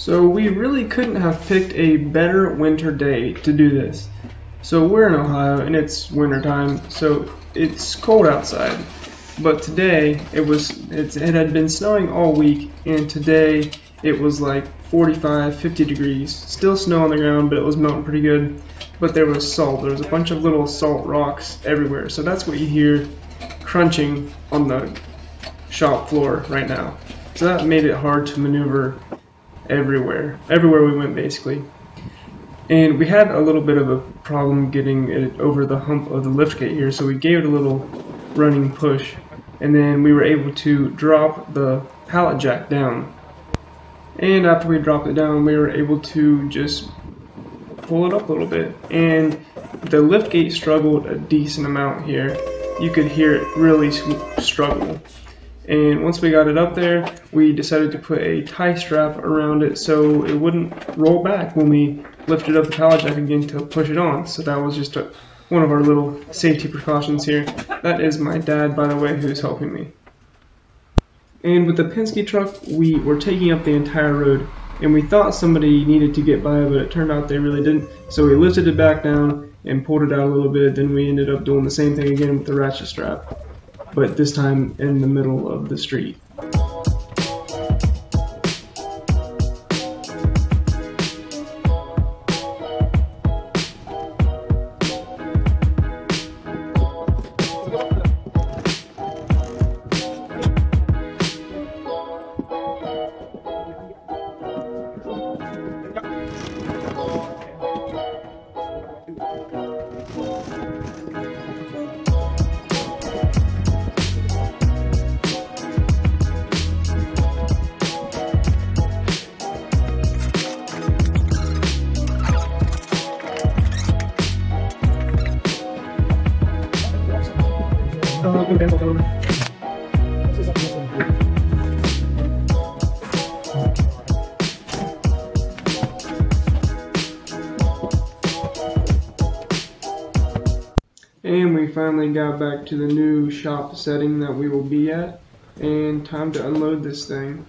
So we really couldn't have picked a better winter day to do this. So we're in Ohio and it's winter time, so it's cold outside. But today it had been snowing all week, and today it was like 45, 50 degrees. Still snow on the ground, but it was melting pretty good. But there was salt. There was a bunch of little salt rocks everywhere. So that's what you hear crunching on the shop floor right now. So that made it hard to maneuver everywhere we went basically. And we had a little bit of a problem getting it over the hump of the liftgate here, so we gave it a little running push, and then we were able to drop the pallet jack down. And after we dropped it down, we were able to just pull it up a little bit. And the liftgate struggled a decent amount here. You could hear it really struggle. And once we got it up there, we decided to put a tie strap around it so it wouldn't roll back when we lifted up the pallet jack again to push it on. So that was just one of our little safety precautions here. That is my dad, by the way, who's helping me. And with the Penske truck, we were taking up the entire road, and we thought somebody needed to get by, but it turned out they really didn't. So we lifted it back down and pulled it out a little bit. Then we ended up doing the same thing again with the ratchet strap, but this time in the middle of the street. And we finally got back to the new shop setting that we will be at, and time to unload this thing.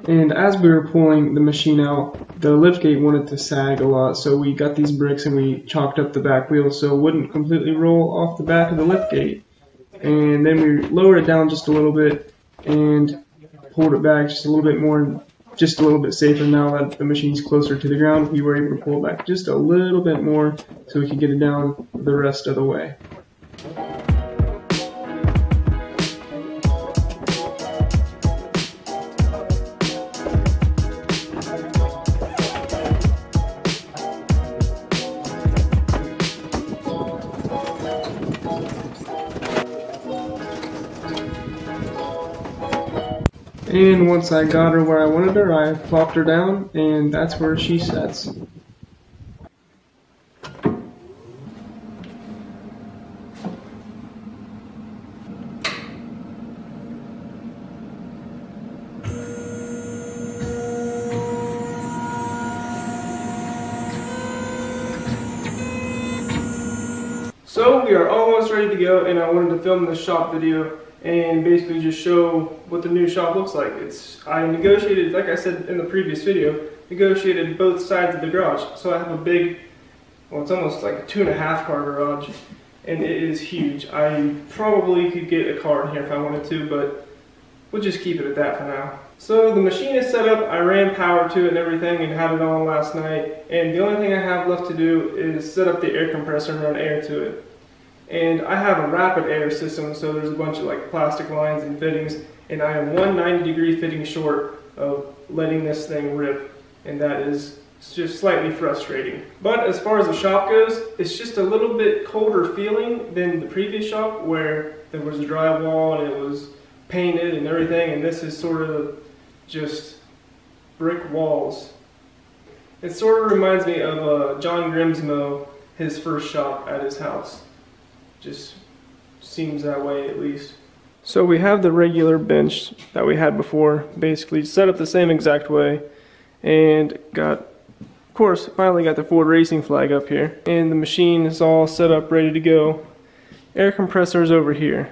And as we were pulling the machine out, the liftgate wanted to sag a lot, so we got these bricks and we chalked up the back wheel so it wouldn't completely roll off the back of the liftgate. And then we lowered it down just a little bit and pulled it back just a little bit more, just a little bit safer. Now that the machine's closer to the ground, we were able to pull it back just a little bit more so we could get it down the rest of the way. And once I got her where I wanted her, I plopped her down, and that's where she sets. So we are almost ready to go, and I wanted to film this shop video and basically just show what the new shop looks like. I negotiated, like I said in the previous video, negotiated both sides of the garage. So I have a big, well, it's almost like a 2.5 car garage, and it is huge. I probably could get a car in here if I wanted to, but we'll just keep it at that for now. So the machine is set up, I ran power to it and everything and had it on last night, and the only thing I have left to do is set up the air compressor and run air to it. And I have a rapid air system, so there's a bunch of like plastic lines and fittings, and I am 190-degree fitting short of letting this thing rip, and that is just slightly frustrating. But as far as the shop goes, it's just a little bit colder feeling than the previous shop where there was a drywall and it was painted and everything, and this is sort of just brick walls. It sort of reminds me of John Grimsmo, his first shop at his house. Just seems that way at least. So we have the regular bench that we had before, basically set up the same exact way, and got course, finally got the Ford racing flag up here, and the machine is all set up, ready to go. Air compressor is over here,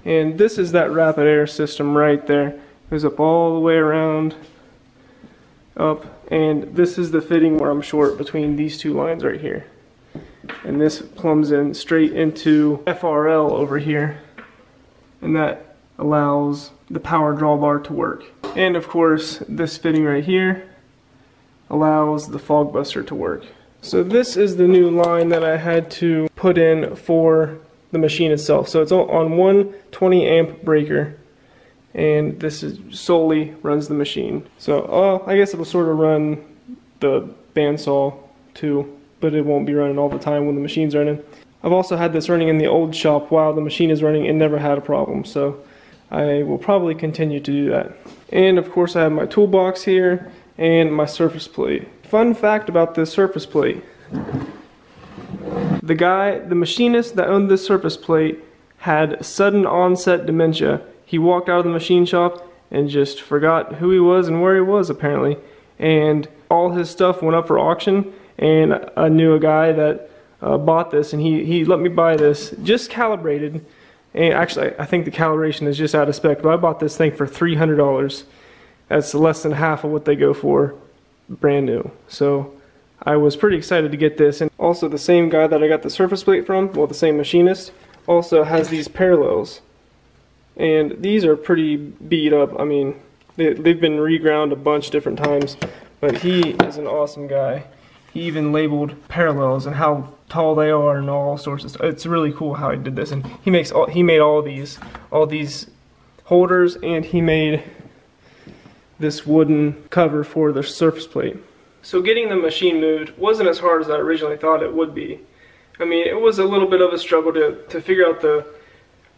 and this is that rapid air system right there. Goes up all the way around, up, and this is the fitting where I'm short between these two lines right here. And this plumbs in straight into FRL over here, and that allows the power drawbar to work. And of course, this fitting right here allows the fog buster to work. So this is the new line that I had to put in for the machine itself. So it's on one 20 amp breaker, and this is solely runs the machine. So I guess it'll sort of run the bandsaw too, but it won't be running all the time when the machine's running. I've also had this running in the old shop while the machine is running and never had a problem, so I will probably continue to do that. And of course I have my toolbox here and my surface plate. Fun fact about this surface plate: the machinist that owned this surface plate had sudden onset dementia. He walked out of the machine shop and just forgot who he was and where he was, apparently, and all his stuff went up for auction. And I knew a guy that bought this, and he let me buy this just calibrated. And actually, I think the calibration is just out of spec, but I bought this thing for $300. That's less than half of what they go for brand new. So I was pretty excited to get this. And also, the same guy that I got the surface plate from, well, the same machinist, also has these parallels. And these are pretty beat up. I mean, they've been reground a bunch different times, but he is an awesome guy. He even labeled parallels and how tall they are and all sorts of stuff. It's really cool how he did this, and he made all these holders, and he made this wooden cover for the surface plate. So getting the machine moved wasn't as hard as I originally thought it would be. I mean, it was a little bit of a struggle to figure out the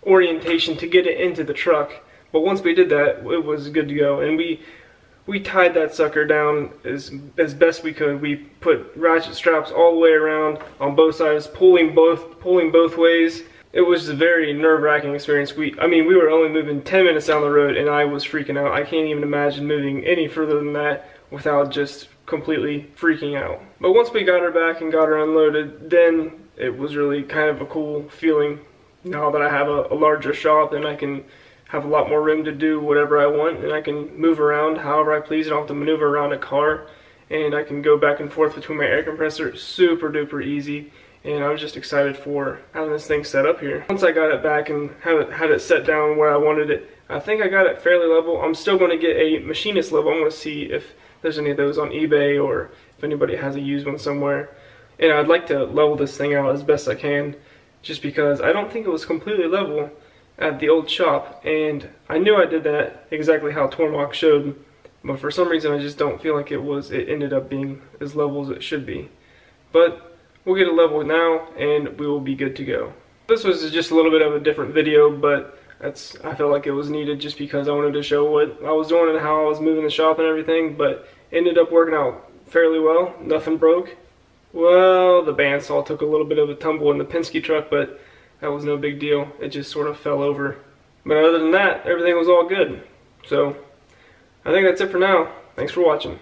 orientation to get it into the truck, but once we did that, it was good to go. And we tied that sucker down as best we could. We put ratchet straps all the way around on both sides, pulling both ways. It was a very nerve-wracking experience. I mean, we were only moving 10 minutes down the road, and I was freaking out. I can't even imagine moving any further than that without just completely freaking out. But once we got her back and got her unloaded, then it was really kind of a cool feeling. Now that I have a larger shop, and I can have a lot more room to do whatever I want, and I can move around however I please. I don't have to maneuver around a car, and I can go back and forth between my air compressor. Super duper easy, and I was just excited for having this thing set up here. Once I got it back and had it set down where I wanted it, I think I got it fairly level. I'm still going to get a machinist level. I'm going to see if there's any of those on eBay or if anybody has a used one somewhere. And I'd like to level this thing out as best I can, just because I don't think it was completely level at the old shop, and I knew I did that exactly how Tormach showed, but for some reason I just don't feel like it ended up being as level as it should be. But we'll get it leveled now, and we will be good to go. This was just a little bit of a different video, but I felt like it was needed just because I wanted to show what I was doing and how I was moving the shop and everything, but it ended up working out fairly well. Nothing broke. Well, the bandsaw took a little bit of a tumble in the Penske truck, but that was no big deal. It just sort of fell over. But other than that, everything was all good. So, I think that's it for now. Thanks for watching.